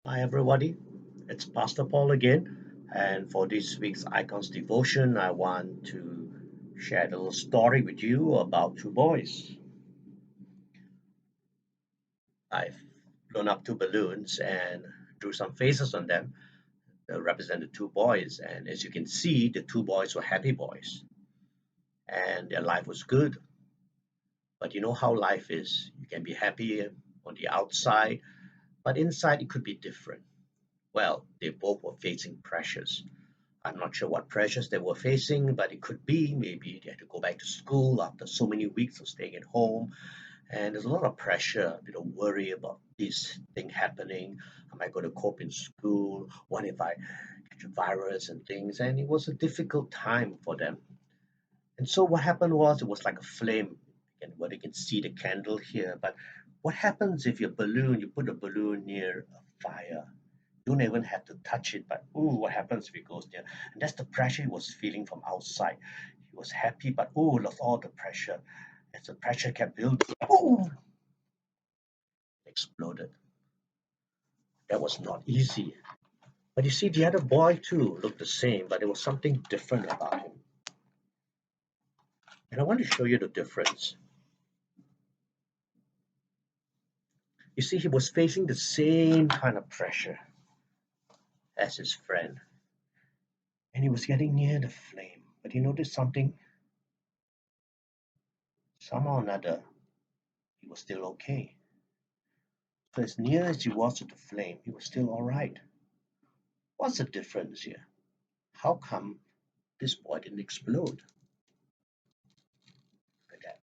Hi, everybody. It's Pastor Paul again. And for this week's Iconz devotion, I want to share a little story with you about two boys. I've blown up two balloons and drew some faces on them that represent the two boys. And as you can see, the two boys were happy boys and their life was good. But you know how life is. You can be happy on the outside, but inside it could be different. Well, they both were facing pressures. I'm not sure what pressures they were facing, but it could be maybe they had to go back to school after so many weeks of staying at home. And there's a lot of pressure, a bit of worry about this thing happening. Am I going to cope in school? What if I catch a virus and things? And it was a difficult time for them. And so what happened was it was like a flame. And what you can see the candle here. But what happens if you put a balloon near a fire? Don't even have to touch it, but ooh, what happens if it goes there? And that's the pressure he was feeling from outside. He was happy, but ooh, lost all the pressure. As the pressure kept building, ooh, exploded. That was not easy. But you see, the other boy too looked the same, but there was something different about him. And I want to show you the difference. You see, he was facing the same kind of pressure as his friend, and he was getting near the flame. But he noticed something, somehow or another, he was still okay. So as near as he was to the flame, he was still all right. What's the difference here? How come this boy didn't explode? Like that,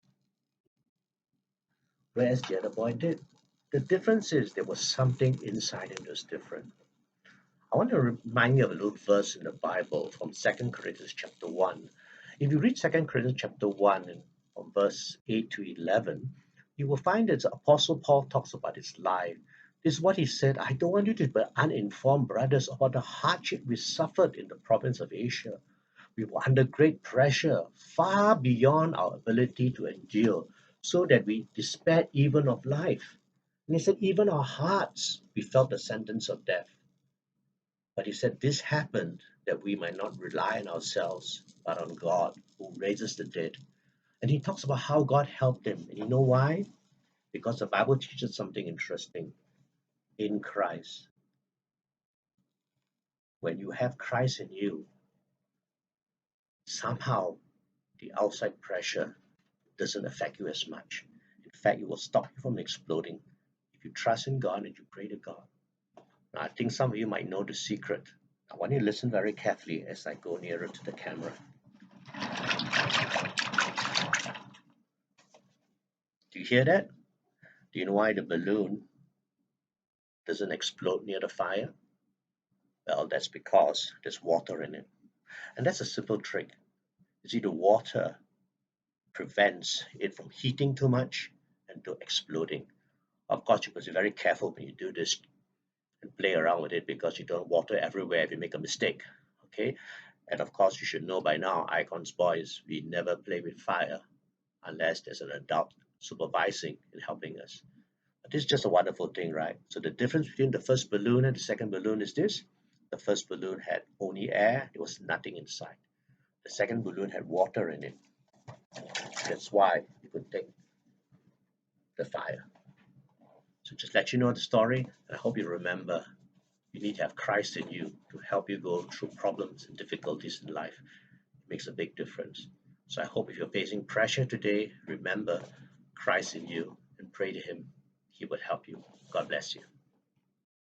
whereas the other boy did. The difference is there was something inside him that was different. I want to remind you of a little verse in the Bible from 2 Corinthians chapter 1. If you read 2 Corinthians chapter 1 and from verse 8 to 11, you will find that the Apostle Paul talks about his life. This is what he said: I don't want you to be uninformed, brothers, about the hardship we suffered in the province of Asia. We were under great pressure, far beyond our ability to endure, so that we despaired even of life. And he said, even our hearts, we felt the sentence of death. But he said, this happened that we might not rely on ourselves, but on God who raises the dead. And he talks about how God helped him. And you know why? Because the Bible teaches something interesting. In Christ, when you have Christ in you, somehow the outside pressure doesn't affect you as much. In fact, it will stop you from exploding if you trust in God and you pray to God. Now, I think some of you might know the secret. I want you to listen very carefully as I go nearer to the camera. Do you hear that? Do you know why the balloon doesn't explode near the fire? Well, that's because there's water in it. And that's a simple trick. You see, the water prevents it from heating too much and to exploding. Of course, you must be very careful when you do this and play around with it because you don't water everywhere if you make a mistake. Okay? And of course, you should know by now, Iconz boys, we never play with fire unless there's an adult supervising and helping us. But this is just a wonderful thing, right? So the difference between the first balloon and the second balloon is this. The first balloon had only air, there was nothing inside. The second balloon had water in it. That's why you could take the fire. So just let you know the story, and I hope you remember you need to have Christ in you to help you go through problems and difficulties in life. It makes a big difference. So I hope if you're facing pressure today, remember Christ in you and pray to Him. He will help you. God bless you.